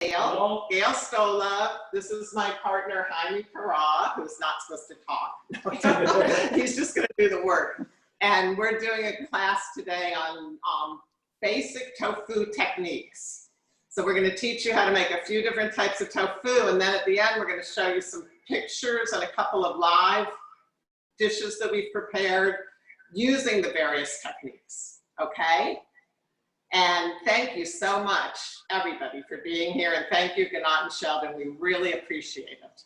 Gayle Stolove. This is my partner, Jaime Parra, who's not supposed to talk. He's just going to do the work. And we're doing a class today on basic tofu techniques. So we're going to teach you how to make a few different types of tofu, and then at the end we're going to show you some pictures and a couple of live dishes that we've prepared using the various techniques, okay? And thank you so much, everybody, for being here, and thank you, Ganat and Sheldon. We really appreciate it.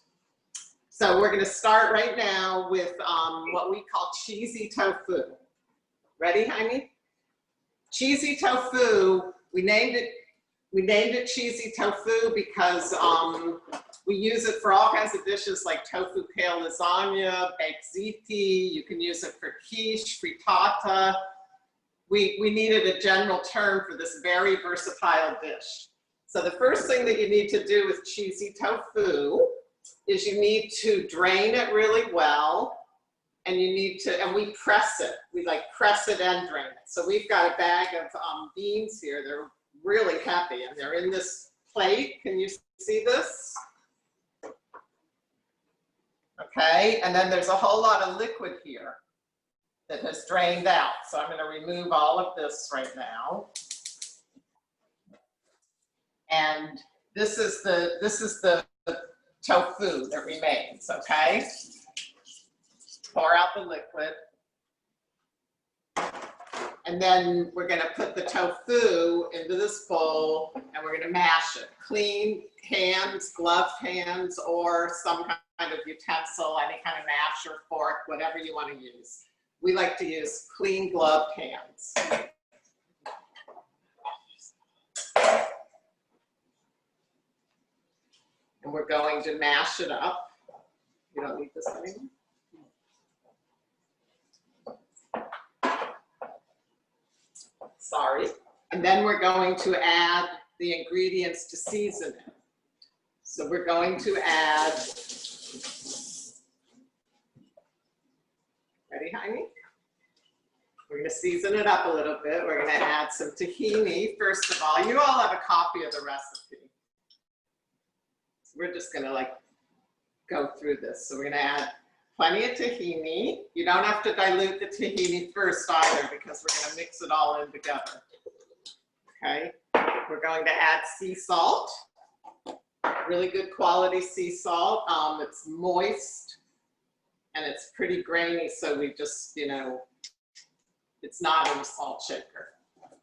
So we're going to start right now with what we call cheesy tofu. Ready, Jaime? Cheesy tofu, we named it cheesy tofu because we use it for all kinds of dishes like tofu kale lasagna, baked ziti. You can use it for quiche, frittata. We needed a general term for this very versatile dish. So the first thing that you need to do with cheesy tofu is you need to drain it really well, and you need to, and we press it. We like press it and drain it. So we've got a bag of beans here. They're really heavy, and they're in this plate. Can you see this? Okay, and then there's a whole lot of liquid here that has drained out. So I'm going to remove all of this right now. And this is the tofu that remains, okay? Pour out the liquid. And then we're going to put the tofu into this bowl, and we're going to mash it. Clean hands, gloved hands, or some kind of utensil, any kind of masher, fork, whatever you want to use. We like to use clean gloved hands. And we're going to mash it up. You don't need this anymore. Sorry. And then we're going to add the ingredients to season it. So we're going to add, ready, Jaime? We're going to season it up a little bit. We're going to add some tahini. First of all, you all have a copy of the recipe. So we're just going to like go through this. So we're going to add plenty of tahini. You don't have to dilute the tahini first either, because we're going to mix it all in together. Okay. We're going to add sea salt. Really good quality sea salt. It's moist and it's pretty grainy, so we just, you know, it's not in a salt shaker.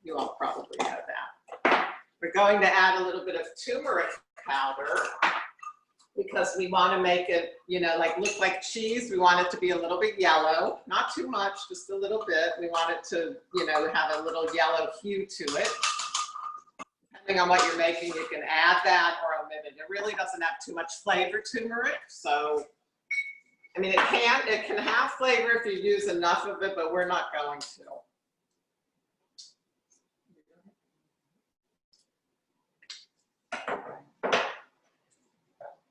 You all probably know that. We're going to add a little bit of turmeric powder because we want to make it, you know, like look like cheese. We want it to be a little bit yellow, not too much, just a little bit. We want it to, you know, have a little yellow hue to it. Depending on what you're making, you can add that or omit it. It really doesn't have too much flavor, turmeric. So, I mean, it can have flavor if you use enough of it, but we're not going to.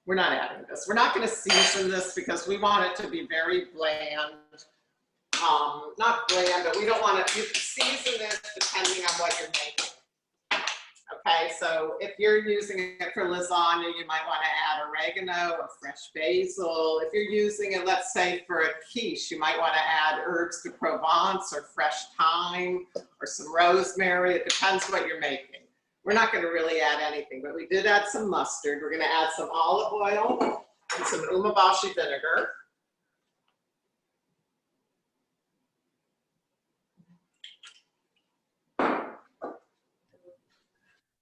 We're not adding this. We're not going to season this because we want it to be very bland. Not bland, but we don't want to, you can season this depending on what you're making. Okay, so if you're using it for lasagna, you might want to add oregano or fresh basil. If you're using it, let's say for a quiche, you might want to add herbs de Provence or fresh thyme or some rosemary. It depends what you're making. We're not going to really add anything, but we did add some mustard. We're going to add some olive oil and some umeboshi vinegar.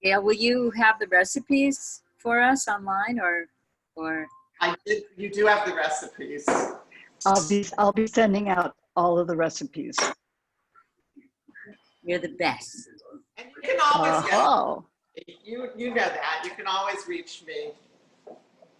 Yeah, will you have the recipes for us online or? I did. You do have the recipes. I'll be sending out all of the recipes. You're the best. And you can always you know that. You can always reach me.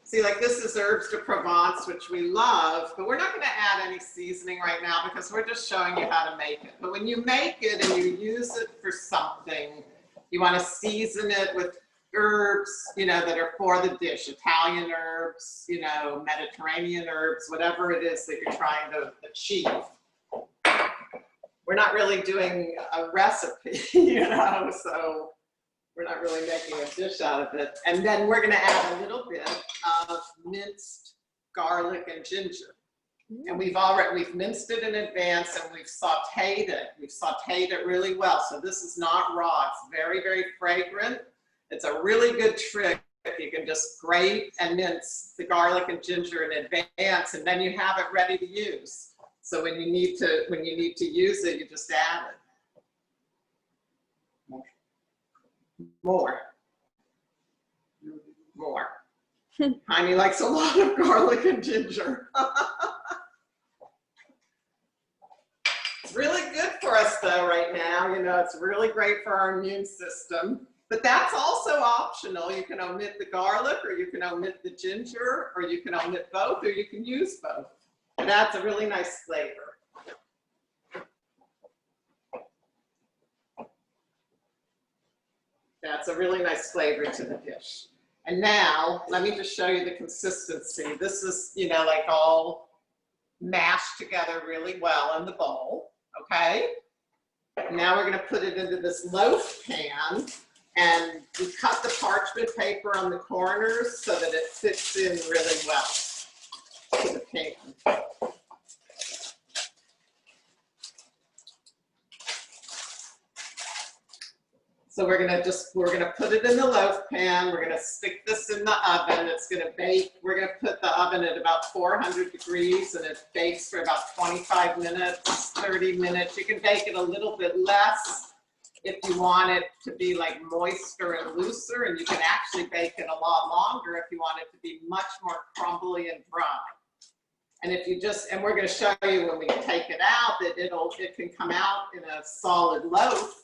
See, like this is herbs de Provence, which we love, but we're not going to add any seasoning right now because we're just showing you how to make it. But when you make it and you use it for something, you want to season it with herbs, you know, that are for the dish, Italian herbs, you know, Mediterranean herbs, whatever it is that you're trying to achieve. We're not really doing a recipe, you know, so we're not really making a dish out of it. And then we're gonna add a little bit of minced garlic and ginger. And we've minced it in advance and we've sauteed it. We've sauteed it really well. So this is not raw, it's very, very fragrant. It's a really good trick. You can just grate and mince the garlic and ginger in advance, and then you have it ready to use. So when you need to use it, you just add it. More. Heiny likes a lot of garlic and ginger. It's really good for us though right now. You know, it's really great for our immune system. But that's also optional. You can omit the garlic, or you can omit the ginger, or you can omit both, or you can use both. It adds a really nice flavor. That's a really nice flavor to the dish. And now, let me just show you the consistency. This is, you know, like all mashed together really well in the bowl, okay? Now we're gonna put it into this loaf pan. And we cut the parchment paper on the corners so that it fits in really well to the pan. So we're gonna put it in the loaf pan. We're gonna stick this in the oven. It's gonna bake. We're gonna put the oven at about 400 degrees, and it bakes for about 25 minutes, 30 minutes. You can bake it a little bit less if you want it to be like moister and looser, and you can actually bake it a lot longer if you want it to be much more crumbly and dry. And if you just, and we're going to show you when we take it out that it can come out in a solid loaf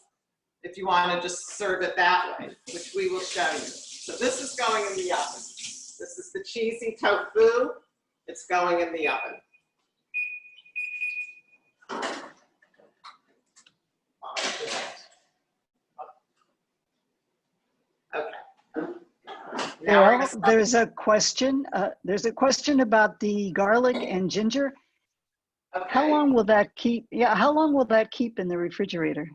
if you want to just serve it that way, which we will show you. So this is going in the oven. This is the cheesy tofu. It's going in the oven. Okay. Well, there's a question. There's a question about the garlic and ginger. Okay. How long will that keep? Yeah, how long will that keep in the refrigerator?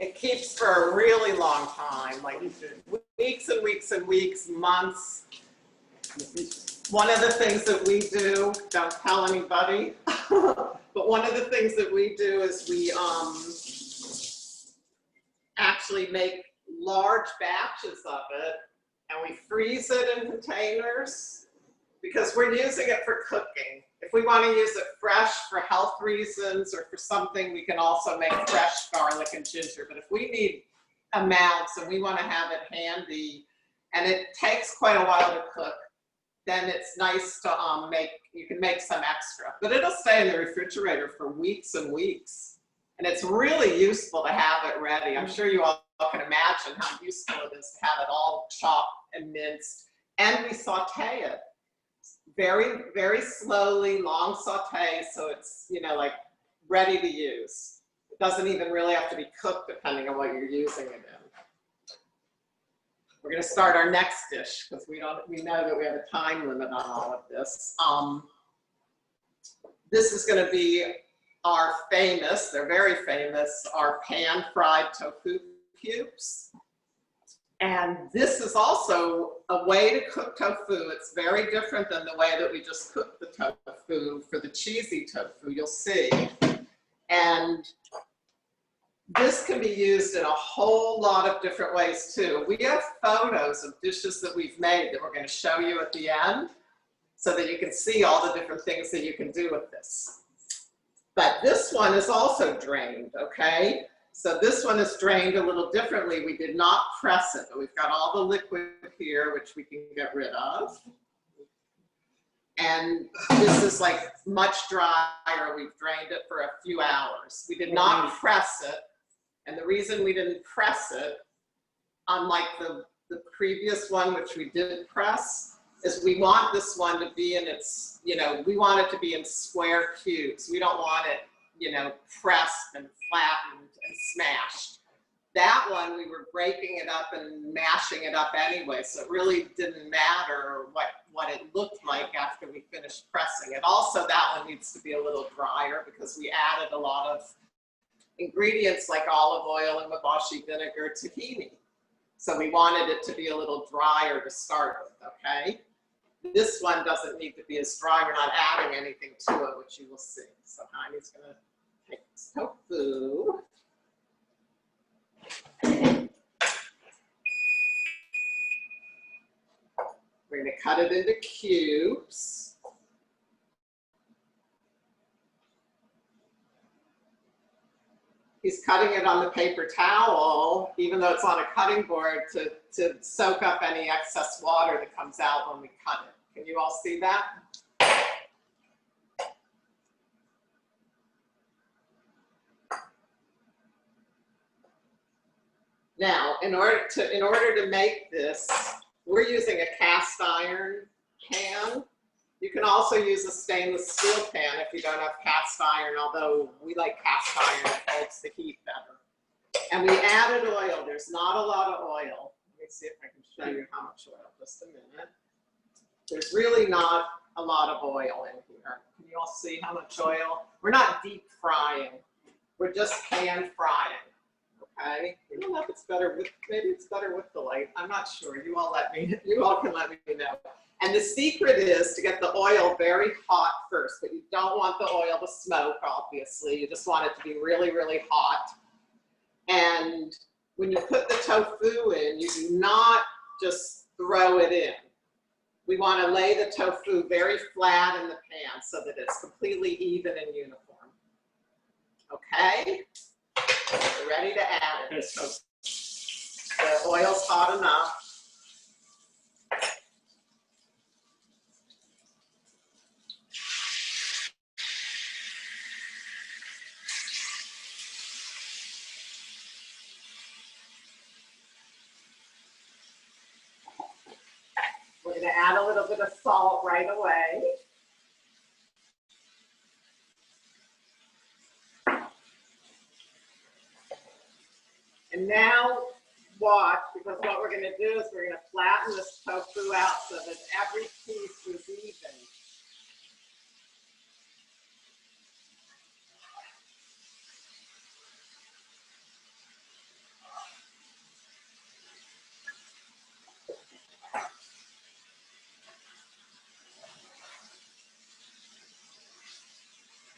It keeps for a really long time, like weeks and weeks and weeks, months. One of the things that we do, don't tell anybody, but one of the things that we do is we actually make large batches of it, and we freeze it in containers because we're using it for cooking. If we want to use it fresh for health reasons or for something, we can also make fresh garlic and ginger. But if we need amounts and we want to have it handy, and it takes quite a while to cook, then it's nice to you can make some extra. But it'll stay in the refrigerator for weeks and weeks. And it's really useful to have it ready. I'm sure you all can imagine how useful it is to have it all chopped and minced. And we saute it very, very slowly, long saute, so it's, you know, like ready to use. It doesn't even really have to be cooked depending on what you're using it in. We're going to start our next dish because we know that we have a time limit on all of this. This is going to be our famous, they're very famous, our pan-fried tofu cubes. And this is also a way to cook tofu. It's very different than the way that we just cook the tofu for the cheesy tofu, you'll see. And this can be used in a whole lot of different ways too. We have photos of dishes that we've made that we're going to show you at the end so that you can see all the different things that you can do with this. But this one is also drained, okay? So this one is drained a little differently. We did not press it, but we've got all the liquid here, which we can get rid of. And this is like much drier. We've drained it for a few hours. We did not press it. And the reason we didn't press it, unlike the previous one, which we did press, is we want this one to be in its, you know, we want it to be in square cubes. We don't want it, you know, pressed and flattened and smashed. That one, we were breaking it up and mashing it up anyway, so it really didn't matter what it looked like after we finished pressing it. Also, that one needs to be a little drier because we added a lot of ingredients like olive oil and mabashi vinegar, tahini. So we wanted it to be a little drier to start with, okay? This one doesn't need to be as dry. We're not adding anything to it, which you will see. So Heidi's gonna take this tofu. We're gonna cut it into cubes. He's cutting it on the paper towel, even though it's on a cutting board, to soak up any excess water that comes out when we cut it. Can you all see that? Now, in order to make this, we're using a cast iron pan. You can also use a stainless steel pan if you don't have cast iron, although we like cast iron, it holds the heat better. And we added oil. There's not a lot of oil. Let me see if I can show you how much oil, just a minute. There's really not a lot of oil in here. Can you all see how much oil? We're not deep frying. We're just pan frying. Okay, I don't know if it's better with, maybe it's better with the light. I'm not sure. You all can let me know. And the secret is to get the oil very hot first, but you don't want the oil to smoke, obviously. You just want it to be really, really hot. And when you put the tofu in, you do not just throw it in. We want to lay the tofu very flat in the pan so that it's completely even and uniform. Okay? We're ready to add it. So the oil's hot enough. We're going to add a little bit of salt right away. And now watch, because what we're going to do is we're going to flatten this tofu out so that every piece is even.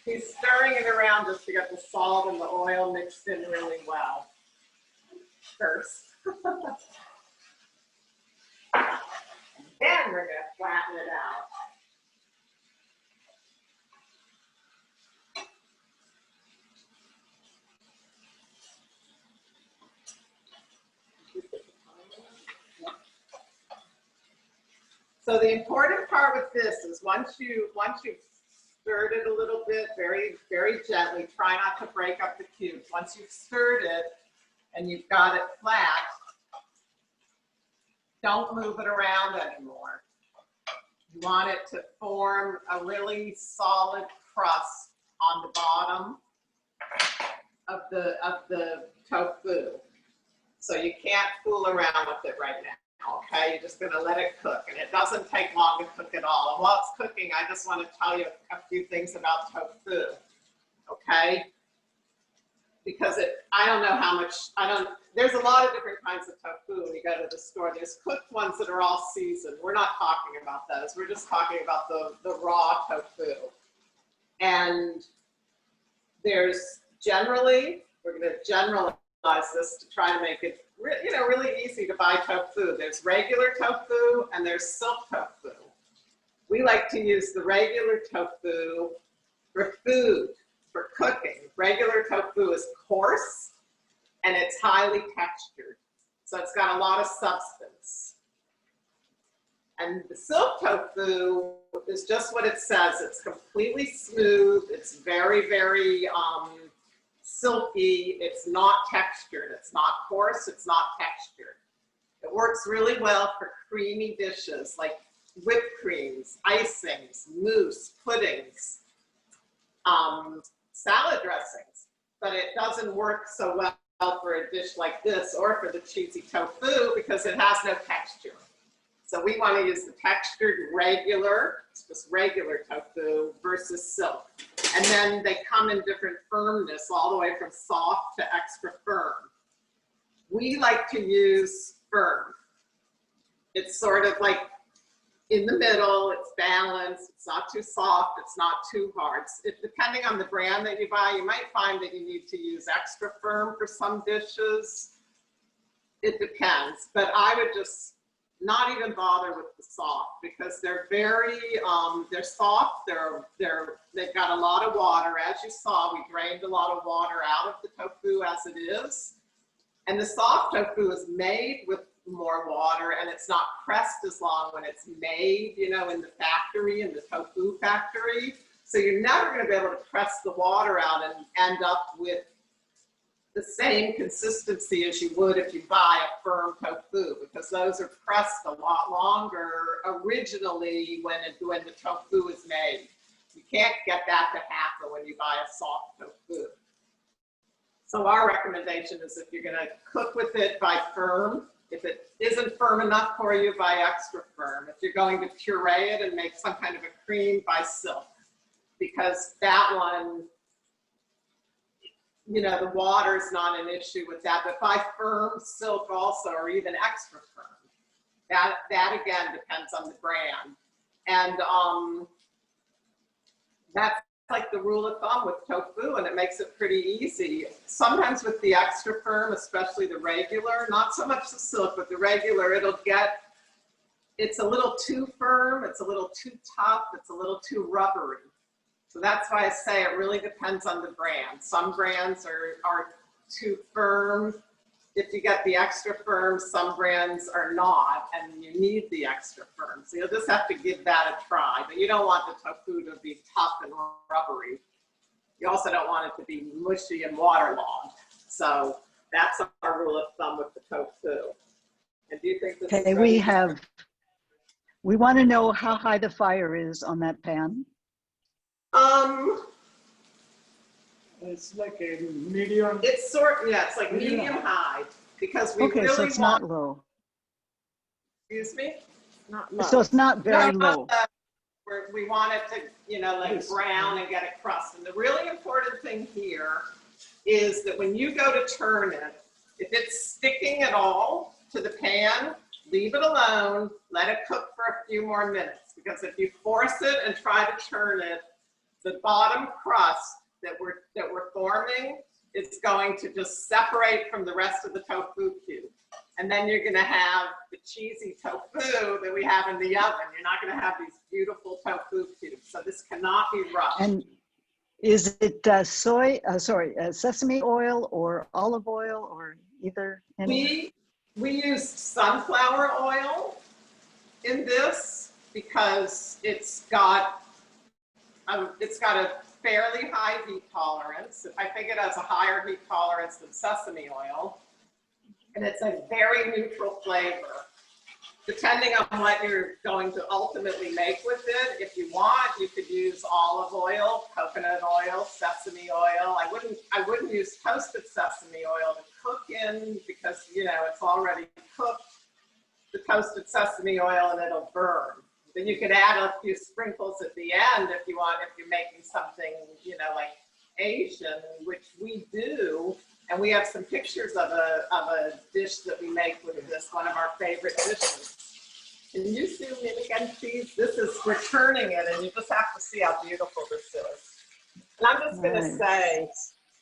He's stirring it around just to get the salt and the oil mixed in really well. First. Then we're going to flatten it out. So the important part with this is once you've stirred it a little bit, very, very gently, try not to break up the cubes. Once you've stirred it, and you've got it flat, don't move it around anymore. You want it to form a really solid crust on the bottom of the tofu. So you can't fool around with it right now, okay? You're just gonna let it cook, and it doesn't take long to cook at all. And while it's cooking, I just want to tell you a few things about tofu, okay? Because I don't know how much, there's a lot of different kinds of tofu when you go to the store. There's cooked ones that are all seasoned. We're not talking about those. We're just talking about the raw tofu. And there's generally, we're going to generalize this to try to make it really easy to buy tofu. There's regular tofu and there's silk tofu. We like to use the regular tofu for food. For cooking. Regular tofu is coarse and it's highly textured. So it's got a lot of substance. And the silk tofu is just what it says. It's completely smooth. It's very, very silky. It's not textured. It's not coarse. It's not textured. It works really well for creamy dishes like whipped creams, icings, mousse, puddings, salad dressings, but it doesn't work so well for a dish like this or for the cheesy tofu because it has no texture. So we want to use the textured regular, it's just regular tofu versus silk. And then they come in different firmness all the way from soft to extra firm. We like to use firm. It's sort of like in the middle, it's balanced, it's not too soft, it's not too hard. Depending on the brand that you buy, you might find that you need to use extra firm for some dishes. It depends, but I would just not even bother with the soft because they're very, they're soft, they've got a lot of water. As you saw, we drained a lot of water out of the tofu as it is. And the soft tofu is made with more water and it's not pressed as long when it's made, you know, in the factory, in the tofu factory. So you're never going to be able to press the water out and end up with the same consistency as you would if you buy a firm tofu, because those are pressed a lot longer originally when the tofu is made. You can't get that to happen when you buy a soft tofu. So our recommendation is if you're going to cook with it, buy firm. If it isn't firm enough for you, buy extra firm. If you're going to puree it and make some kind of a cream, buy silk, because that one, you know, the water is not an issue with that, but buy firm silk also, or even extra firm. That again depends on the brand. And that's like the rule of thumb with tofu, and it makes it pretty easy. Sometimes with the extra firm, especially the regular, not so much the silk, but the regular, it's a little too firm, it's a little too tough, it's a little too rubbery. So that's why I say it really depends on the brand. Some brands are too firm. If you get the extra firm, some brands are not, and you need the extra firm. So you'll just have to give that a try. But you don't want the tofu to be tough and rubbery. You also don't want it to be mushy and waterlogged. So that's our rule of thumb with the tofu. And do you think this is ready? We want to know how high the fire is on that pan. It's like a medium. It's like medium high, because we Okay, really so it's want, not low. excuse me? Not low. So it's not very No, low. we want it to, you know, like brown and get a crust. And the really important thing here is that when you go to turn it, if it's sticking at all to the pan, leave it alone, let it cook for a few more minutes. Because if you force it and try to turn it, the bottom crust that we're forming is going to just separate from the rest of the tofu cube. And then you're gonna have the cheesy tofu that we have in the oven. You're not gonna have these beautiful tofu cubes. So this cannot be rushed. And is it sesame oil or olive oil or either? We used sunflower oil in this because it's got a fairly high heat tolerance. I think it has a higher heat tolerance than sesame oil. And it's a very neutral flavor. Depending on what you're going to ultimately make with it, if you want, you could use olive oil, coconut oil, sesame oil. I wouldn't use toasted sesame oil to cook in because, you know, it's already cooked, the toasted sesame oil, and it'll burn. Then you could add a few sprinkles at the end if you want, if you're making something, you know, like Asian, which we do. And we have some pictures of a dish that we make with this, one of our favorite dishes. Can you zoom in again, please? We're turning it, and you just have to see how beautiful this is. And I'm just gonna say,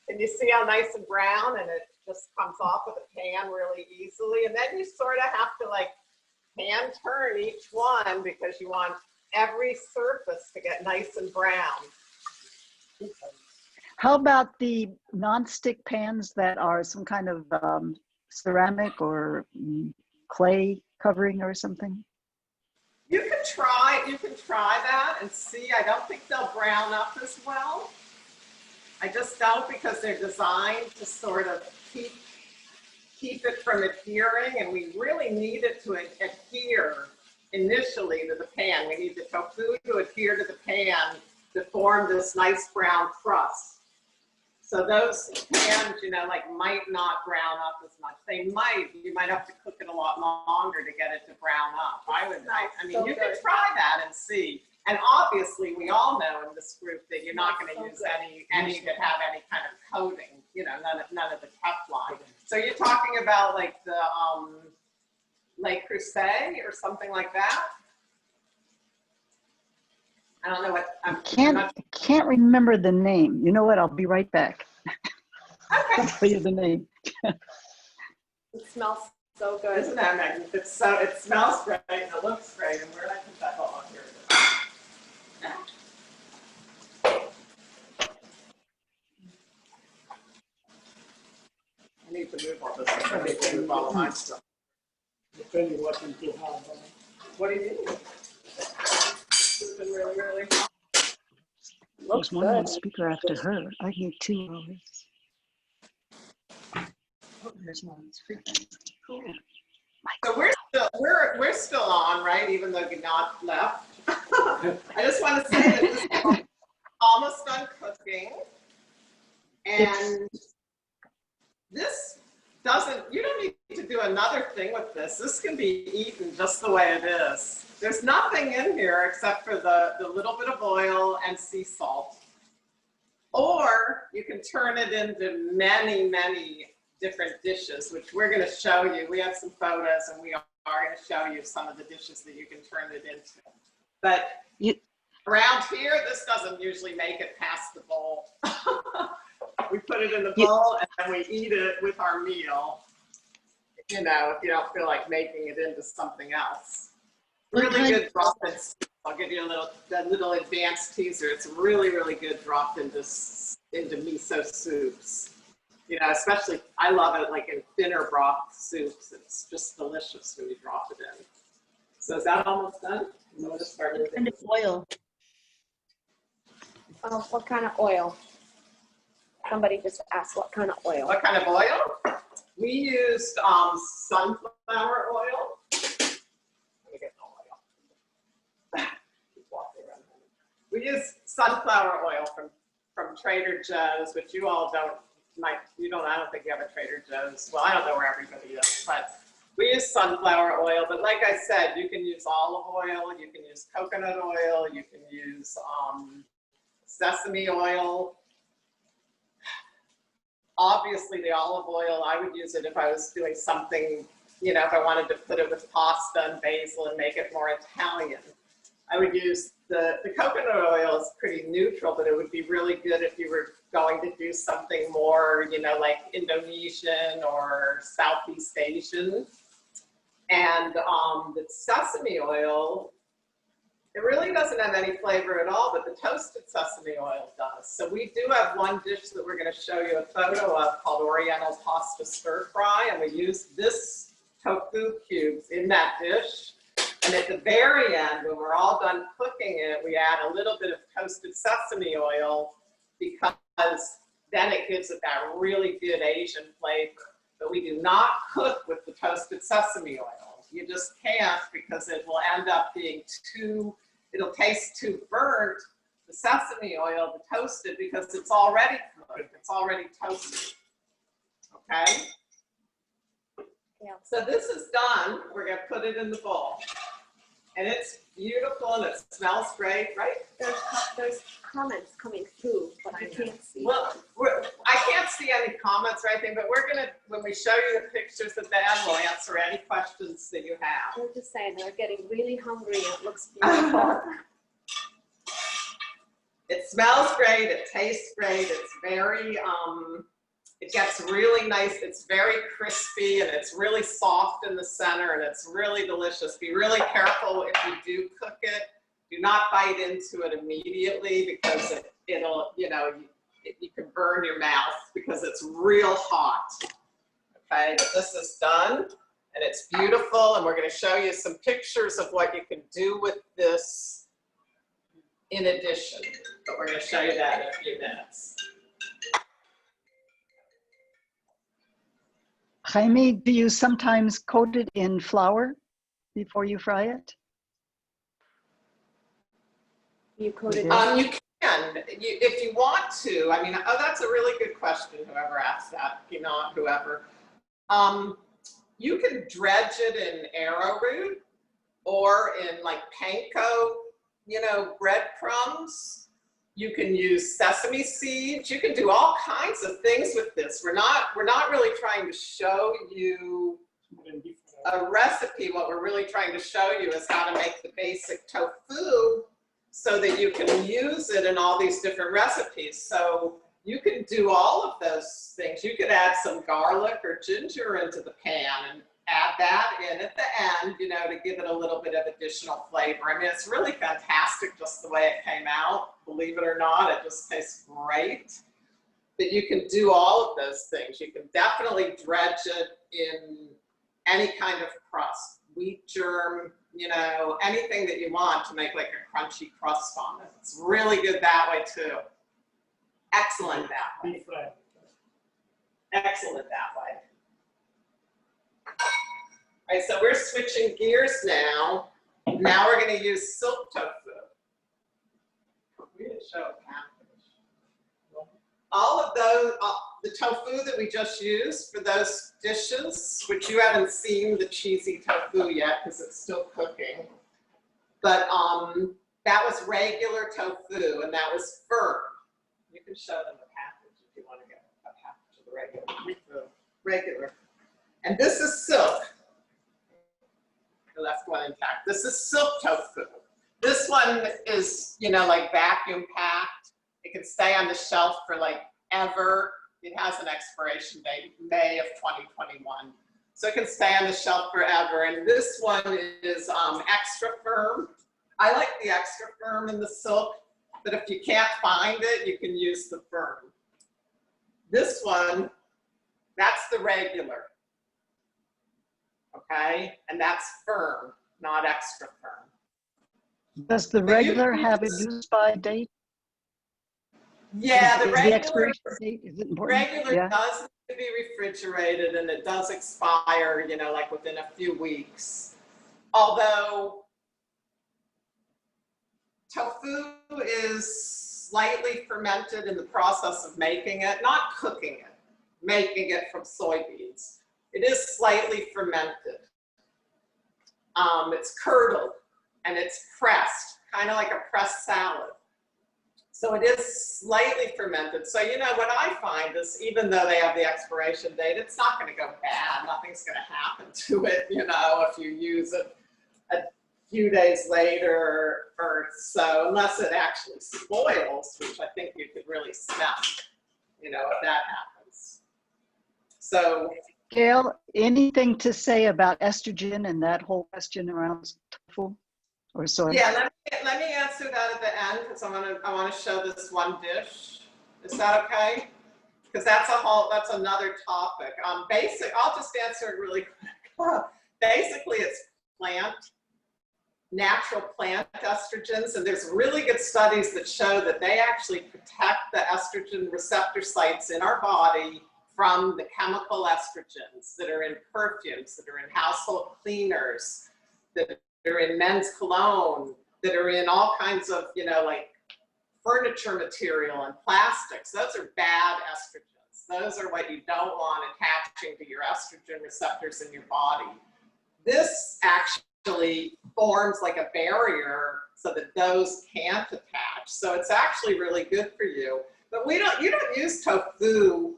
can you see how nice and brown, and it just comes off of the pan really easily? And then you sort of have to like hand turn each one because you want every surface to get nice and brown. How about the non-stick pans that are some kind of ceramic or clay covering or something? You can try that and see. I don't think they'll brown up as well. I just don't, because they're designed to sort of keep it from adhering, and we really need it to adhere initially to the pan. We need the tofu to adhere to the pan to form this nice brown crust. So those pans, you know, like might not brown up as much. They might. You might have to cook it a lot longer to get it to brown up. I mean, you can try that and see. And obviously, we all know in this group that you're not going to use any that have any kind of coating. You know, none of the Teflon. So you're talking about like the Le Creuset or something like that. I don't know what, I'm not, Can't remember the name. You know what? I'll be right back. okay. I'll tell you the name. It smells so good. Isn't that magnificent? It's so, it smells great and it looks great. And where did I put that? Hold on, here it is. I need to move all this. I need to move all of my stuff. Depending what you have. What do you mean? It's been really, really hot. There's one more speaker after her. I need 2 hours. Oh, there's one speaker. Cool. So we're still on, right? Even though you're not left. I just want to say that this is almost done cooking, and this doesn't. You don't need to do another thing with this. This can be eaten just the way it is. There's nothing in here except for the little bit of oil and sea salt. Or you can turn it into many, many different dishes, which we're going to show you. We have some photos and we are going to show you some of the dishes that you can turn it into. But around here, this doesn't usually make it past the bowl. We put it in the bowl and then we eat it with our meal. You know, if you don't feel like making it into something else. Really good drop-in. I'll give you a little advanced teaser. It's really, really good drop into miso soups. You know, especially, I love it like in thinner broth soups. It's just delicious when you drop it in. So is that almost done? I'm going to start with What kind of oil? What kind of oil? Somebody just asked what kind of oil. What kind of oil? We used sunflower oil. Let me get the oil. Keep walking around. We use sunflower oil from Trader Joe's, which you all don't. I don't think you have a Trader Joe's. Well, I don't know where everybody is, but we use sunflower oil. But like I said, you can use olive oil, you can use coconut oil, you can use sesame oil. Obviously, the olive oil, I would use it if I was doing something, you know, if I wanted to put it with pasta and basil and make it more Italian. I would use the coconut oil is pretty neutral, but it would be really good if you were going to do something more, you know, like Indonesian or Southeast Asian. And the sesame oil, it really doesn't have any flavor at all, but the toasted sesame oil does. So we do have one dish that we're going to show you a photo of called Oriental Pasta Stir Fry, and we use this tofu cubes in that dish. And at the very end, when we're all done cooking it, we add a little bit of toasted sesame oil because then it gives it that really good Asian flavor. But we do not cook with the toasted sesame oil. You just can't, because it will end up being it'll taste too burnt, the sesame oil, the toasted, because it's already cooked, it's already toasted. Okay? Yeah. So this is done. We're going to put it in the bowl. And it's beautiful and it smells great, right? There's comments coming through, but I can't see. Well, I can't see any comments or anything, but we're going to, when we show you the pictures at the end, we'll answer any questions that you have. I'm just saying, they're getting really hungry. It looks beautiful. It smells great. It tastes great. It's very, it gets really nice. It's very crispy and it's really soft in the center and it's really delicious. Be really careful if you do cook it. Do not bite into it immediately because it'll, you know, you can burn your mouth because it's real hot. Okay, but this is done and it's beautiful, and we're going to show you some pictures of what you can do with this in addition, but we're going to show you that in a few minutes. Jaime, do you sometimes coat it in flour before you fry it? You coated You can, if you want to. I mean, oh, that's a really good question, whoever asked that, not whoever. You can dredge it in arrowroot or in like panko, you know, breadcrumbs. You can use sesame seeds. You can do all kinds of things with this. We're not really trying to show you a recipe, what we're really trying to show you is how to make the basic tofu so that you can use it in all these different recipes. So you can do all of those things. You could add some garlic or ginger into the pan and add that in at the end, you know, to give it a little bit of additional flavor. I mean, it's really fantastic just the way it came out. Believe it or not, it just tastes great. But you can do all of those things. You can definitely dredge it in any kind of crust, wheat germ, you know, anything that you want to make like a crunchy crust on it. It's really good that way too. Excellent that way. Deep fried. Excellent that way. All right, so we're switching gears now. Now we're going to use silk tofu. We didn't show a package. All of those, the tofu that we just used for those dishes, which you haven't seen the cheesy tofu yet because it's still cooking, but that was regular tofu and that was firm. You can show them the package if you want to get a package of the regular. And this is silk. The left one intact. This is silk tofu. This one is, you know, like vacuum packed. It can stay on the shelf for like ever. It has an expiration date, May of 2021. So it can stay on the shelf forever. And this one is extra firm. I like the extra firm in the silk, but if you can't find it, you can use the firm. This one, that's the regular. Okay, and that's firm, not extra firm. Does the regular have a use-by date? Yeah, the Is regular, the expiration date, is it important? regular Yeah. does need to be refrigerated and it does expire, you know, like within a few weeks. Although tofu is slightly fermented in the process of making it, not cooking it, making it from soybeans. It is slightly fermented. It's curdled and it's pressed, kind of like a pressed salad. So it is slightly fermented. So, you know, what I find is even though they have the expiration date, it's not going to go bad. Nothing's going to happen to it, you know, if you use it a few days later or so, unless it actually spoils, which I think you could really smell, you know, if that happens. So, Gayle, anything to say about estrogen and that whole question around tofu or soy? yeah, let me answer that at the end because I want to show this one dish. Is that okay? Because that's another topic. I'll just answer it really quick. Basically, it's natural plant estrogens, and there's really good studies that show that they actually protect the estrogen receptor sites in our body from the chemical estrogens that are in perfumes, that are in household cleaners, that are in men's cologne, that are in all kinds of, you know, like furniture material and plastics. Those are bad estrogens. Those are what you don't want attaching to your estrogen receptors in your body. This actually forms like a barrier so that those can't attach. So it's actually really good for you. But you don't use tofu,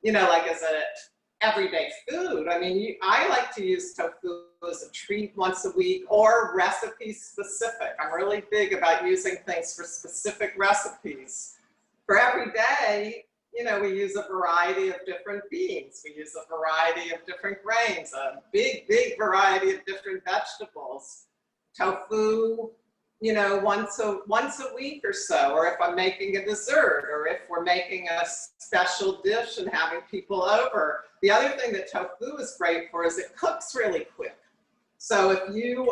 you know, like as a everyday food. I mean, I like to use tofu as a treat once a week or recipe specific. I'm really big about using things for specific recipes. For every day, you know, we use a variety of different beans. We use a variety of different grains, a big variety of different vegetables. Tofu, you know, once a week or so, or if I'm making a dessert, or if we're making a special dish and having people over. The other thing that tofu is great for is it cooks really quick. So if you,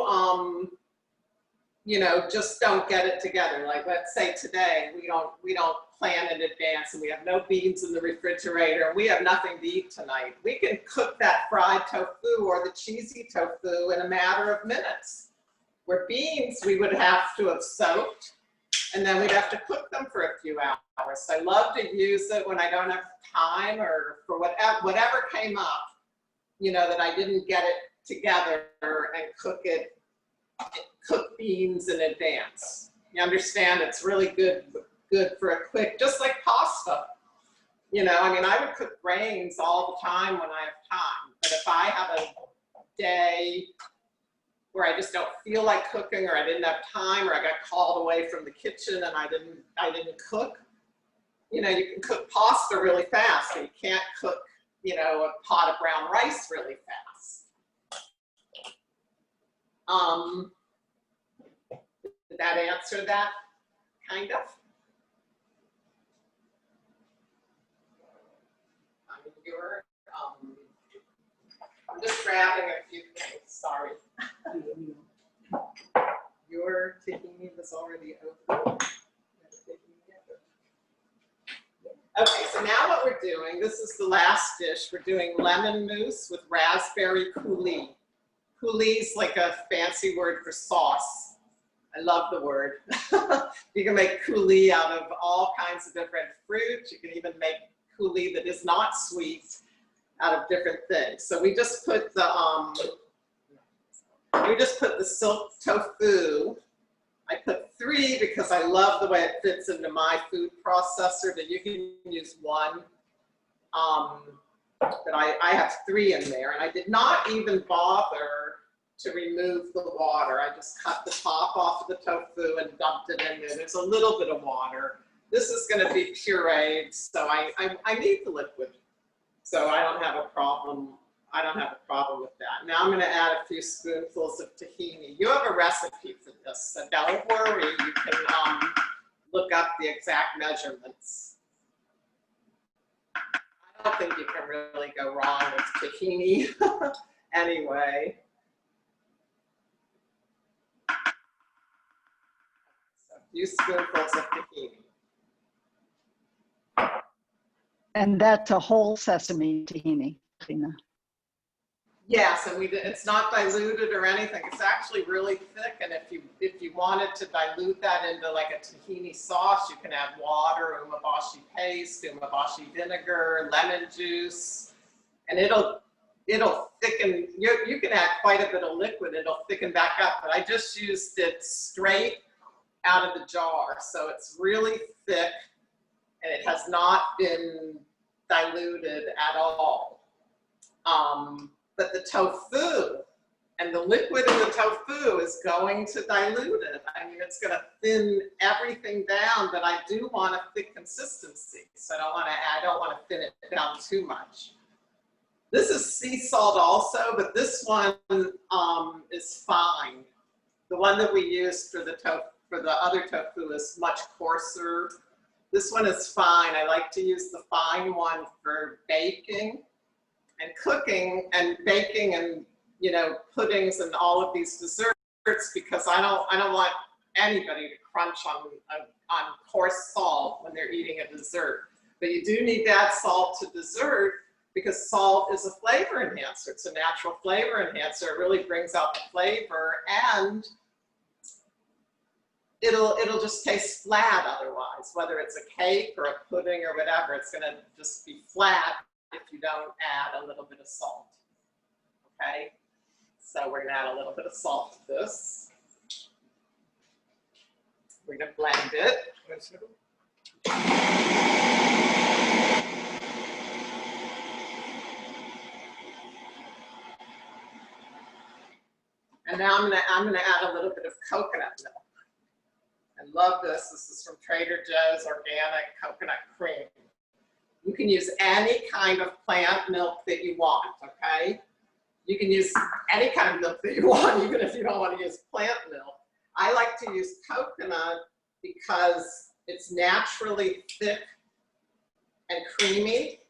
you know, just don't get it together, like let's say today we don't plan in advance and we have no beans in the refrigerator and we have nothing to eat tonight, we can cook that fried tofu or the cheesy tofu in a matter of minutes. Where beans, we would have to have soaked, and then we'd have to cook them for a few hours. So I love to use it when I don't have time or for whatever came up, you know, that I didn't get it together and cook beans in advance. You understand? It's really good for a quick, just like pasta. You know, I mean, I would cook grains all the time when I have time, but if I have a day where I just don't feel like cooking, or I didn't have time, or I got called away from the kitchen and I didn't cook. You know, you can cook pasta really fast, but you can't cook, you know, a pot of brown rice really fast. Did that answer that, kind of? I'm just grabbing a few things, sorry. Your tahini was already open. Okay, so now what we're doing, this is the last dish. We're doing lemon mousse with raspberry coulis. Coulis is like a fancy word for sauce. I love the word. You can make coulis out of all kinds of different fruits. You can even make coulis that is not sweet out of different things. So we just put the silk tofu. I put 3 because I love the way it fits into my food processor, but you can use 1. But I have 3 in there, and I did not even bother to remove the water. I just cut the top off of the tofu and dumped it in there. There's a little bit of water. This is going to be pureed, so I need the liquid. So I don't have a problem. I don't have a problem with that. Now I'm going to add a few spoonfuls of tahini. You have a recipe for this, so don't worry. You can look up the exact measurements. I don't think you can really go wrong with tahini anyway. So a few spoonfuls of tahini. And that's a whole sesame tahini, Tina. Yes, and it's not diluted or anything. It's actually really thick, and if you wanted to dilute that into like a tahini sauce, you can add water, umeboshi paste, umeboshi vinegar, lemon juice, and it'll thicken. You can add quite a bit of liquid. It'll thicken back up, but I just used it straight out of the jar, so it's really thick, and it has not been diluted at all. But the tofu and the liquid in the tofu is going to dilute it. I mean, it's going to thin everything down, but I do want a thick consistency. So I don't want to thin it down too much. This is sea salt also, but this one is fine. The one that we used for the other tofu is much coarser. This one is fine. I like to use the fine one for baking and cooking and baking and, you know, puddings and all of these desserts, because I don't want anybody to crunch on coarse salt when they're eating a dessert. But you do need to add salt to dessert, because salt is a flavor enhancer. It's a natural flavor enhancer. It really brings out the flavor, and it'll just taste flat otherwise, whether it's a cake or a pudding or whatever. It's going to just be flat if you don't add a little bit of salt. Okay, so we're going to add a little bit of salt to this. We're going to blend it. And now I'm going to add a little bit of coconut milk. I love this. This is from Trader Joe's organic coconut cream. You can use any kind of plant milk that you want, okay? You can use any kind of milk that you want, even if you don't want to use plant milk. I like to use coconut because it's naturally thick and creamy.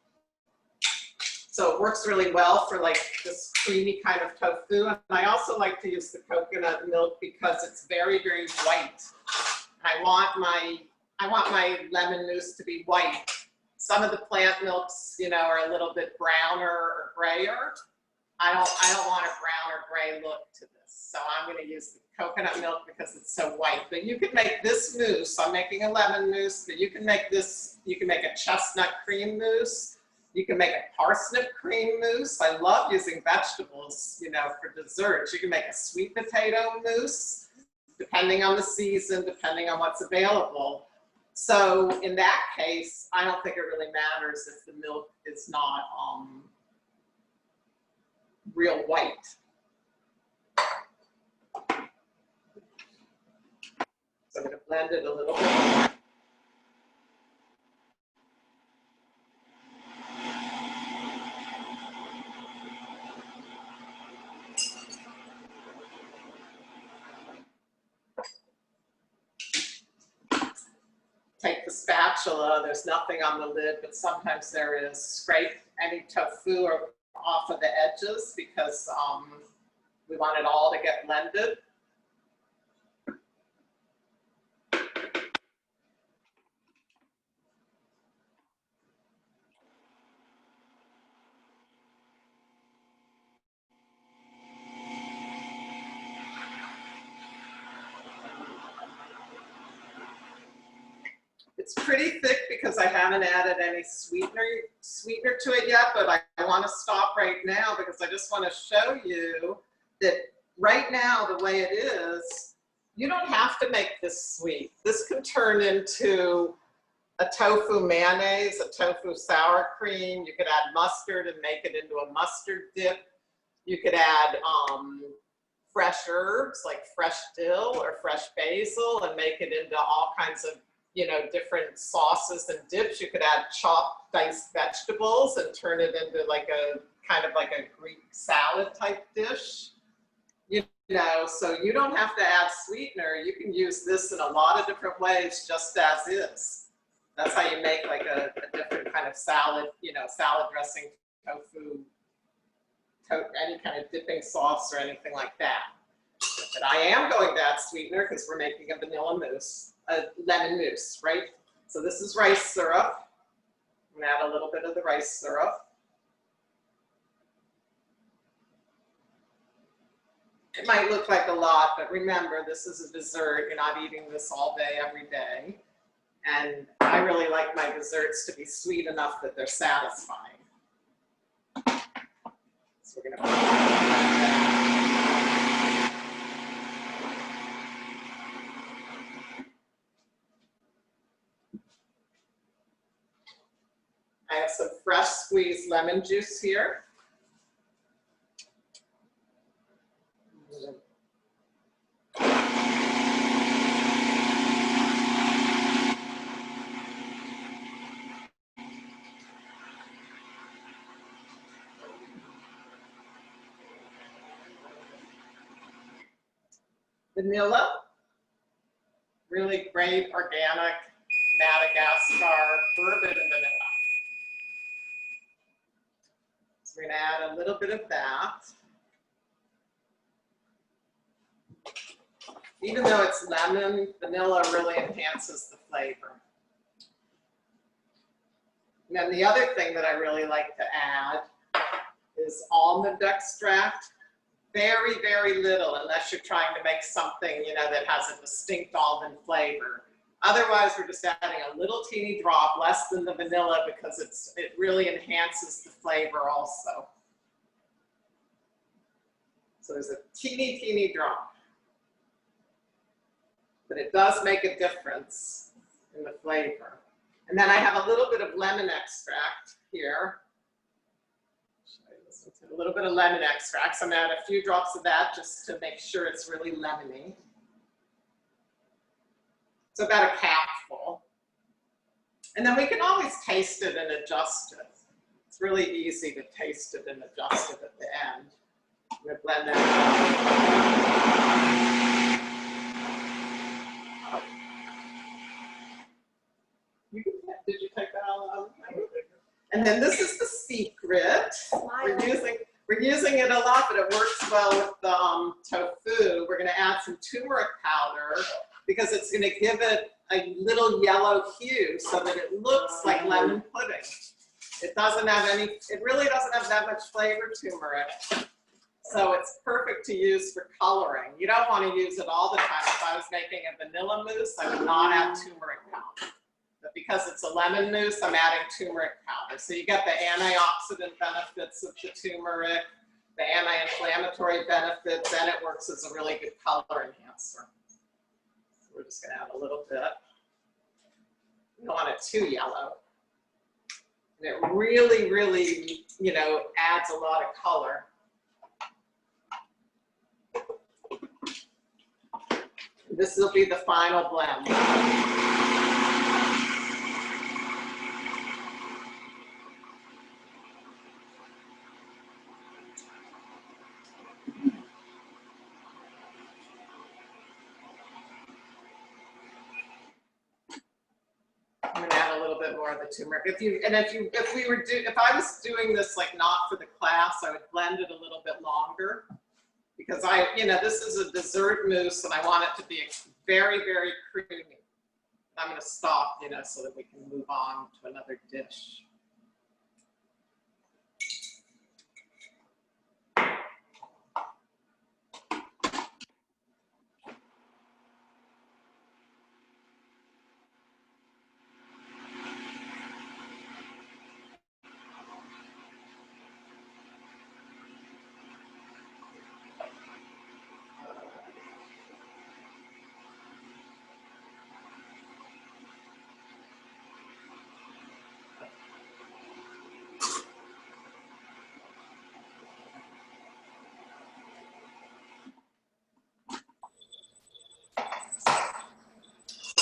So it works really well for like this creamy kind of tofu. And I also like to use the coconut milk because it's very, very white. I want my lemon mousse to be white. Some of the plant milks, you know, are a little bit browner or grayer. I don't want a brown or gray look to this. So I'm going to use the coconut milk because it's so white. But you could make this mousse. I'm making a lemon mousse, but you can make this, you can make a chestnut cream mousse. You can make a parsnip cream mousse. I love using vegetables, you know, for desserts. You can make a sweet potato mousse, depending on the season, depending on what's available. So in that case, I don't think it really matters if the milk is not real white. blend it a little bit more. Take the spatula, there's nothing on the lid, but sometimes there is. Scrape any tofu off of the edges because we want it all to get blended. It's pretty thick because I haven't added any sweetener to it yet, but I want to stop right now because I just want to show you that right now, the way it is, you don't have to make this sweet. This can turn into a tofu mayonnaise, a tofu sour cream. You could add mustard and make it into a mustard dip. You could add fresh herbs like fresh dill or fresh basil and make it into all kinds of different sauces and dips. You could add chopped diced vegetables and turn it into like a kind of like a Greek salad type dish. So you don't have to add sweetener. You can use this in a lot of different ways just as is. That's how you make like a different kind of salad, salad dressing, tofu, any kind of dipping sauce or anything like that. But I am going to add sweetener because we're making a vanilla mousse. A lemon mousse, right? So this is rice syrup. I'm gonna add a little bit of the rice syrup. It might look like a lot, but remember, this is a dessert. You're not eating this all day, every day. And I really like my desserts to be sweet enough that they're satisfying. So we're gonna put that. I have some fresh squeezed lemon juice here. Vanilla, really great organic Madagascar bourbon and vanilla. We're going to add a little bit of that. Even though it's lemon, vanilla really enhances the flavor. And then the other thing that I really like to add is almond extract. Very, very little, unless you're trying to make something, that has a distinct almond flavor. Otherwise, we're just adding a little teeny drop, less than the vanilla, because it really enhances the flavor also. So there's a teeny, teeny drop. But it does make a difference in the flavor. And then I have a little bit of lemon extract here. A little bit of lemon extract. So I'm going to add a few drops of that just to make sure it's really lemony. So about a capful. And then we can always taste it and adjust it. It's really easy to taste it and adjust it at the end. I'm going to blend that out. Did you take that all out? And then this is the secret. We're using it a lot, but it works well with the tofu. We're going to add some turmeric powder because it's going to give it a little yellow hue so that it looks like lemon pudding. It really doesn't have that much flavor, turmeric. So it's perfect to use for coloring. You don't want to use it all the time. If I was making a vanilla mousse, I would not add turmeric powder. But because it's a lemon mousse, I'm adding turmeric powder. So you get the antioxidant benefits of the turmeric, the anti-inflammatory benefits, and it works as a really good color enhancer. So we're just going to add a little bit. You don't want it too yellow. And it really, really, adds a lot of color. This will be the final blend. I'm gonna add a little bit more of the turmeric. If I was doing this like not for the class, I would blend it a little bit longer because this is a dessert mousse and I want it to be very, very creamy. I'm gonna stop, so that we can move on to another dish.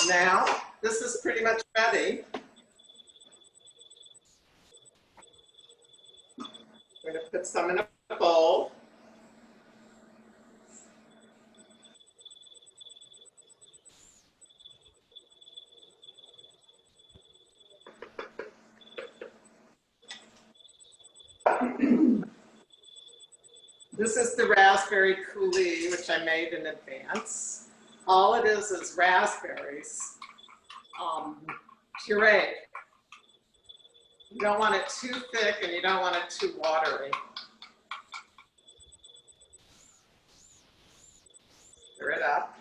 Now, this is pretty much ready. We're going to put some in a bowl. This is the raspberry coulis, which I made in advance. All it is raspberries pureed. You don't want it too thick and you don't want it too watery. Stir it up.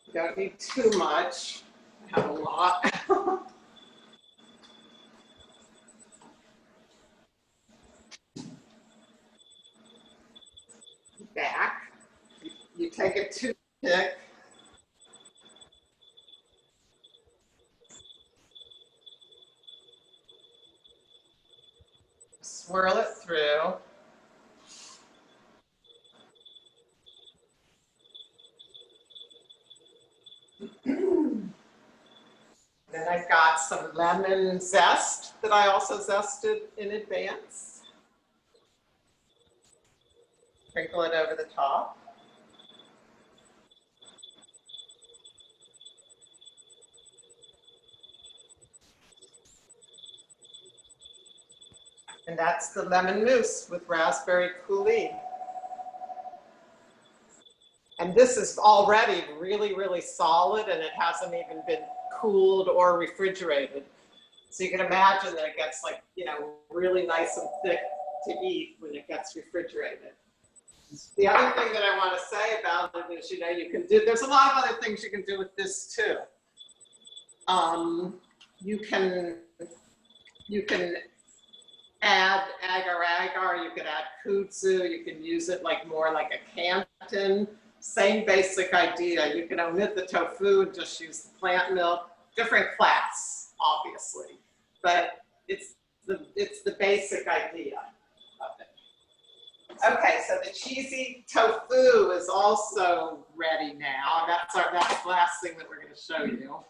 You don't need too much. I have a lot. Back. You take a toothpick. Swirl it through. Then I've got some lemon zest that I also zested in advance. Sprinkle it over the top. And that's the lemon mousse with raspberry coulis. And this is already really, really solid and it hasn't even been cooled or refrigerated. So you can imagine that it gets like, really nice and thick to eat when it gets refrigerated. The other thing that I want to say about it is, you can do, there's a lot of other things you can do with this too. You can add agar-agar, you can add kudzu, you can use it more like a Canton. Same basic idea. You can omit the tofu and just use the plant milk. Different class, obviously, but it's the basic idea of it. Okay, so the cheesy tofu is also ready now. That's the last thing that we're going to show you.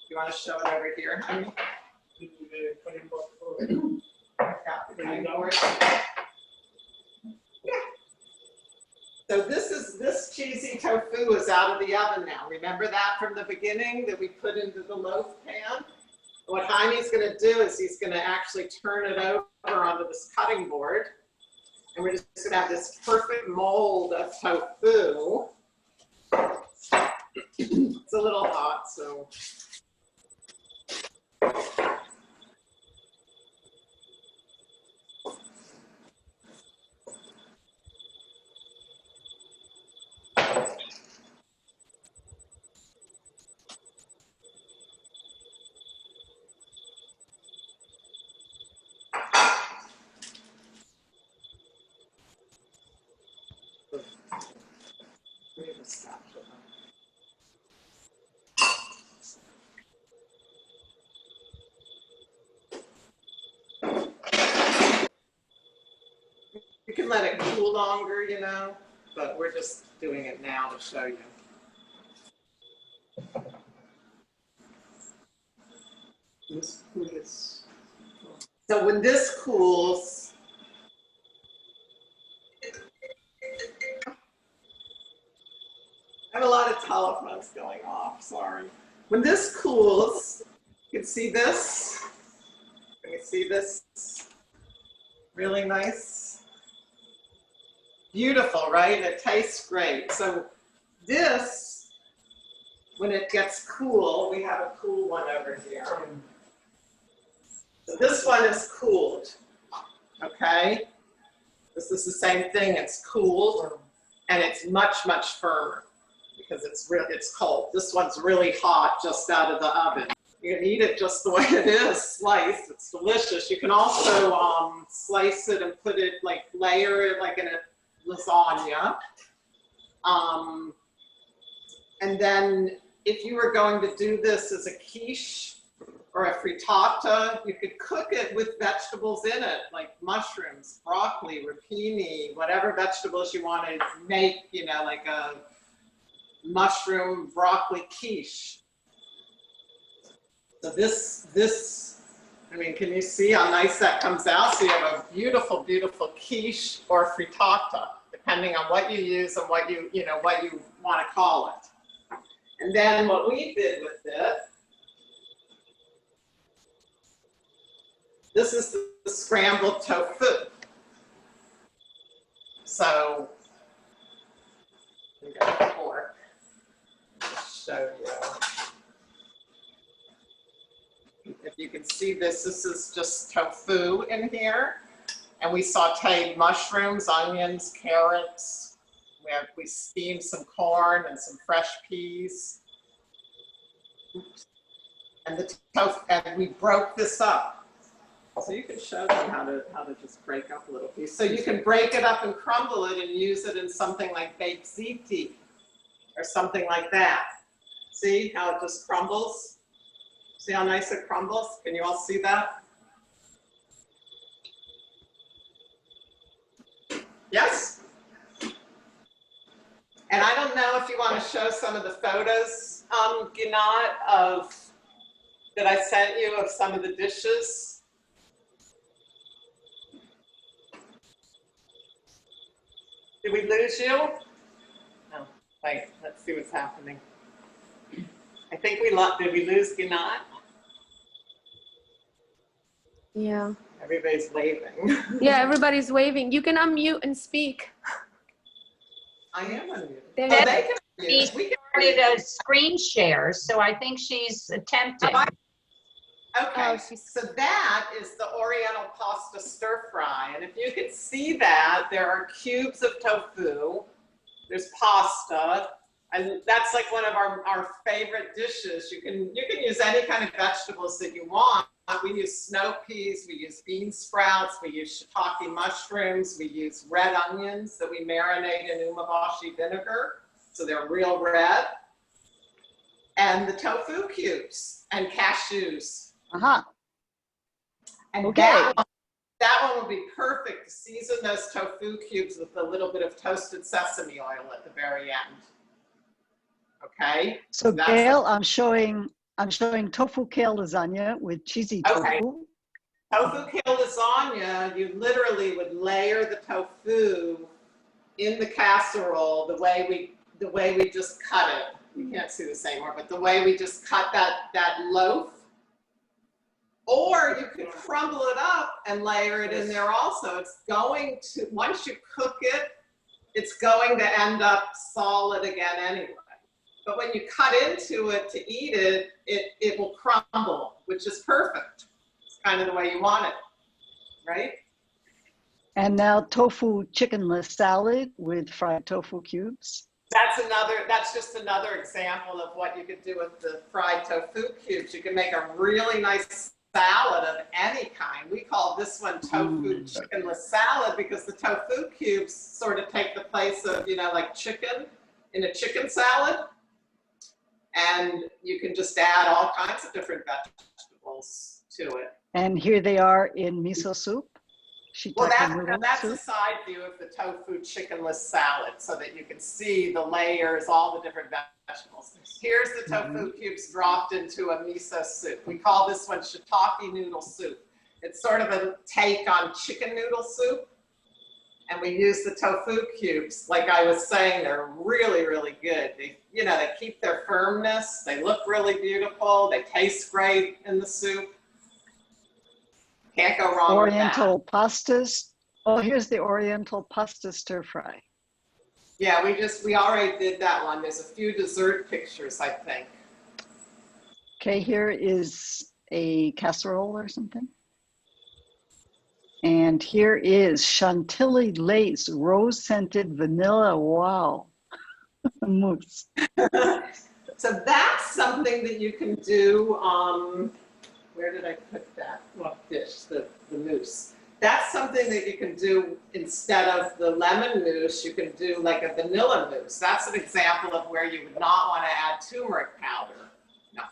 You want to show it over here, honey? So this cheesy tofu is out of the oven now. Remember that from the beginning that we put into the loaf pan? What Jaime's going to do is he's going to actually turn it over onto this cutting board. And we're just going to have this perfect mold of tofu. It's a little hot, so. You can let longer, you know, but we're just doing it now to show you. So when this cools, I have a lot of telephones going off, sorry. When this cools, you can see this. Can you see this? Really nice. Beautiful, right? It tastes great. So this, when it gets cool, we have a cool one over here. So this one is cooled, okay? This is the same thing, it's cooled, and it's much, much firmer because it's cold. This one's really hot, just out of the oven. You can eat it just the way it is, sliced. It's delicious. You can also slice it and put it, like layer it like in a lasagna. And then if you were going to do this as a quiche or a frittata, you could cook it with vegetables in it, like mushrooms, broccoli, rapini, whatever vegetables you want to make, you know, like a mushroom broccoli quiche. So this, I mean, can you see how nice that comes out? So you have a beautiful, beautiful quiche or frittata, depending on what you use and what you want to call it. And then what we did with it, this is the scrambled tofu. So, we got a fork to show you. If you can see this is just tofu in here. And we sauteed mushrooms, onions, carrots. We steamed some corn and some fresh peas. And the tofu, and we broke this up. So you can show them how to just break up a little piece. So you can break it up and crumble it and use it in something like baked ziti or something like that. See how it just crumbles? See how nice it crumbles? Can you all see that? Yes? And I don't know if you want to show some of the photos, Ginat, that I sent you of some of the dishes. Did we lose you? No. Wait, let's see what's happening. I think did we lose Ginat? Yeah. Everybody's waving. Yeah, everybody's waving. You can unmute and speak. I am unmuted. There Oh, we they can She unmute. We can started a screen share, so I think she's attempting. Okay, Oh, so that is the Oriental pasta stir fry. And if you can see that, there are cubes of tofu, there's pasta, and that's like one of our favorite dishes. You can use any kind of vegetables that you want. We use snow peas, we use bean sprouts, we use shiitake mushrooms, we use red onions that we marinate in umeboshi vinegar, so they're real red, and the tofu cubes and cashews. Uh-huh. And Okay. that one would be perfect to season those tofu cubes with a little bit of toasted sesame oil at the very end. Okay. So that's Gayle, I'm showing tofu kale lasagna with cheesy tofu. Okay. Tofu kale lasagna, you literally would layer the tofu in the casserole the way we just cut it. You can't see this anymore, but the way we just cut that loaf. Or you could crumble it up and layer it in there also. It's going to, once you cook it, it's going to end up solid again anyway. But when you cut into it to eat it, it will crumble, which is perfect. It's kind of the way you want it, right? And now tofu chickenless salad with fried tofu cubes. That's just another example of what you could do with the fried tofu cubes. You can make a really nice salad of any kind. We call this one tofu chickenless salad because the tofu cubes sort of take the place of, like chicken in a chicken salad. And you can just add all kinds of different vegetables to it. And here they are in miso soup. Well, noodle that's a soup? side view of the tofu chickenless salad so that you can see the layers, all the different vegetables. Here's the tofu cubes dropped into a miso soup. We call this one shiitake noodle soup. It's sort of a take on chicken noodle soup. And we use the tofu cubes. Like I was saying, they're really, really good. They keep their firmness. They look really beautiful. They taste great in the soup. Can't go wrong Oriental pastas. Oh, here's the Oriental pasta stir fry. with that. Yeah, we already did that one. There's a few dessert pictures, I think. Okay, here is a casserole or something. And here is Chantilly lace rose scented vanilla. Wow. Mousse. So that's something that you can do. Where did I put that? What dish? The mousse. That's something that you can do instead of the lemon mousse. You can do like a vanilla mousse. That's an example of where you would not want to add turmeric powder. No,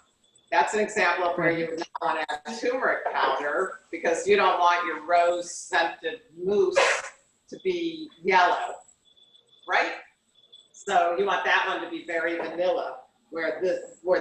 that's an example of where you would not want to add turmeric powder because you don't want your rose scented mousse to be yellow, right? So you want that one to be very vanilla. Where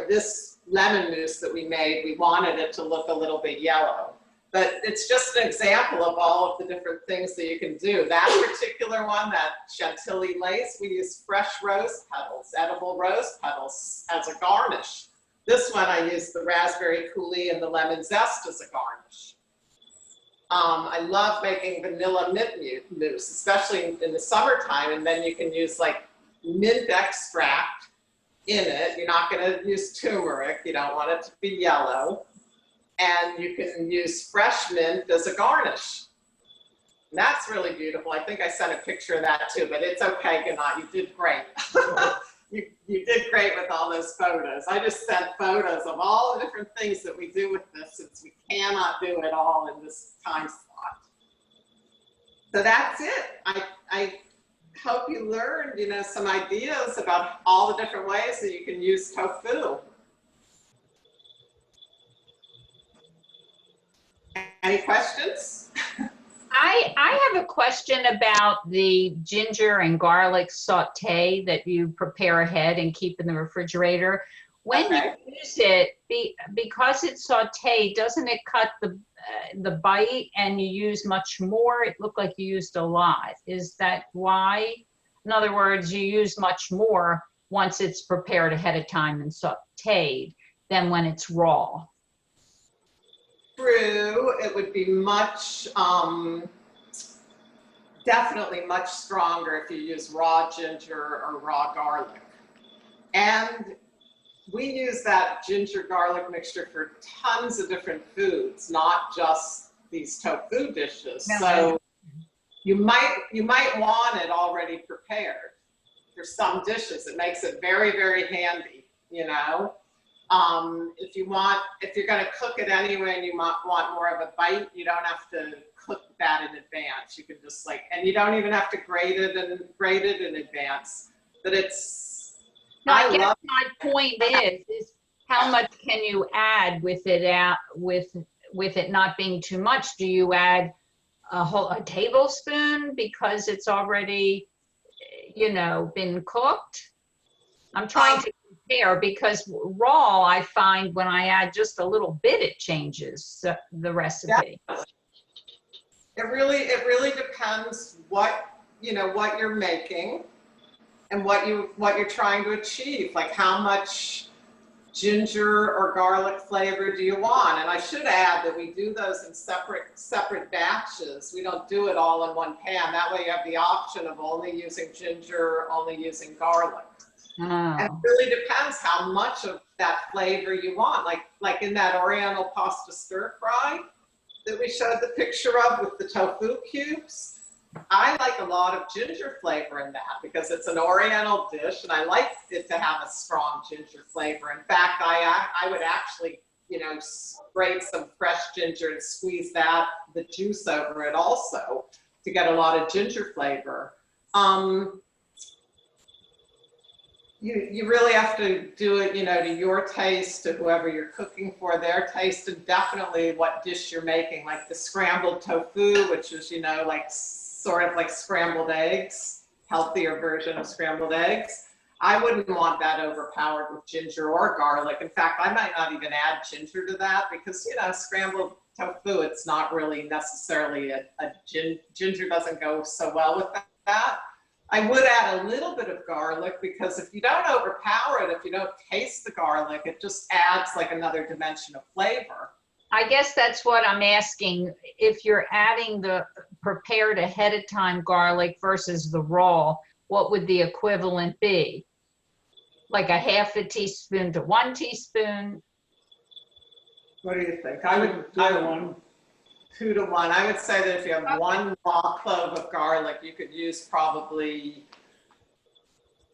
this lemon mousse that we made, we wanted it to look a little bit yellow. But it's just an example of all of the different things that you can do. That particular one, that Chantilly lace, we use fresh rose petals, edible rose petals as a garnish. This one I use the raspberry coulis and the lemon zest as a garnish. I love making vanilla mint mousse, especially in the summertime, and then you can use like mint extract in it. You're not going to use turmeric. You don't want it to be yellow. And you can use fresh mint as a garnish. And that's really beautiful. I think I sent a picture of that too, but it's okay, Gannat. You did great. you did great with all those photos. I just sent photos of all the different things that we do with this since we cannot do it all in this time slot. So that's it. I hope you learned, some ideas about all the different ways that you can use tofu. Any questions? I have a question about the ginger and garlic saute that you prepare ahead and keep in the refrigerator. When you use it, because it's sauteed, doesn't it cut the bite and you use much more? It looked like you used a lot. Is that why? In other words, you use much more once it's prepared ahead of time and sauteed than when it's raw. True, it would be much, definitely much stronger if you use raw ginger or raw garlic. And we use that ginger garlic mixture for tons of different foods, not just these tofu dishes. No. So you might want it already prepared for some dishes. It makes it very, very handy, If you're going to cook it anyway and you might want more of a bite, you don't have to cook that in advance. You can just and you don't even have to grate it in advance. But it's, No, I guess my point is how much can you add with it not being too much? Do you add a tablespoon because it's already, been cooked? I'm trying to compare because raw, I find when I add just a little bit, it changes the recipe. Yeah. It really depends what you're making and what you're trying to achieve. Like how much ginger or garlic flavor do you want? And I should add that we do those in separate batches. We don't do it all in one pan. That way you have the option of only using ginger, only using garlic. Oh. And it really depends how much of that flavor you want. Like in that Oriental pasta stir fry that we showed the picture of with the tofu cubes, I like a lot of ginger flavor in that because it's an Oriental dish and I like it to have a strong ginger flavor. In fact, I would actually, grate some fresh ginger and squeeze the juice over it also to get a lot of ginger flavor. You really have to do it, to your taste, to whoever you're cooking for, their taste, and definitely what dish you're making, like the scrambled tofu, which is, like sort of like scrambled eggs, healthier version of scrambled eggs. I wouldn't want that overpowered with ginger or garlic. In fact, I might not even add ginger to that because, scrambled tofu, it's not really necessarily ginger doesn't go so well with that. I would add a little bit of garlic because if you don't overpower it, if you don't taste the garlic, it just adds like another dimension of flavor. I guess that's what I'm asking. If you're adding the prepared ahead of time garlic versus the raw, what would the equivalent be? Like a half a teaspoon to 1 teaspoon? What do you think? I would 2 to 1. I would say that if you have 1 raw clove of garlic, you could use probably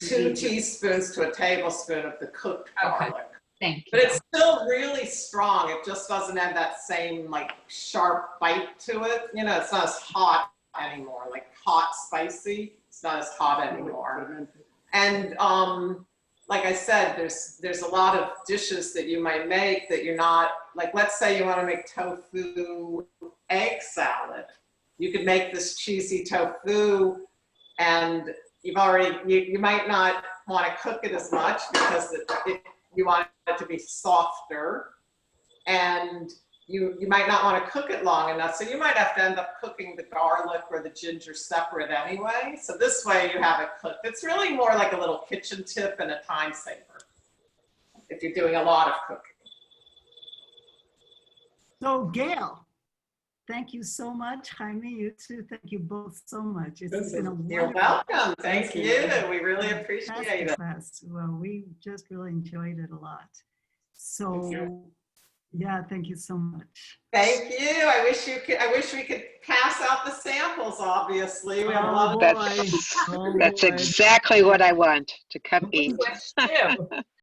2 teaspoons to a tablespoon of the cooked garlic. Thank you. But it's still really strong. It just doesn't have that same like sharp bite to it. It's not as hot anymore, like hot spicy. It's not as hot anymore. And like I said, there's a lot of dishes that you might make that you're not, like let's say you want to make tofu egg salad. You could make this cheesy tofu and you might not want to cook it as much because you want it to be softer, and you might not want to cook it long enough, so you might have to end up cooking the garlic or the ginger separate anyway. So this way you have it cooked. It's really more like a little kitchen tip and a time saver if you're doing a lot of cooking. So Gayle, thank you so much. Jaime, you too. Thank you both so much. It's been a You're wonderful welcome. Thank you. We really appreciate it. class. Well, we just really enjoyed it a lot. So, Thank you. yeah, thank you so much. Thank you. I wish we could pass out the samples, obviously. We have a lot of Oh, boy. Oh, That's boy. exactly what I want, to come eat. Yes, too.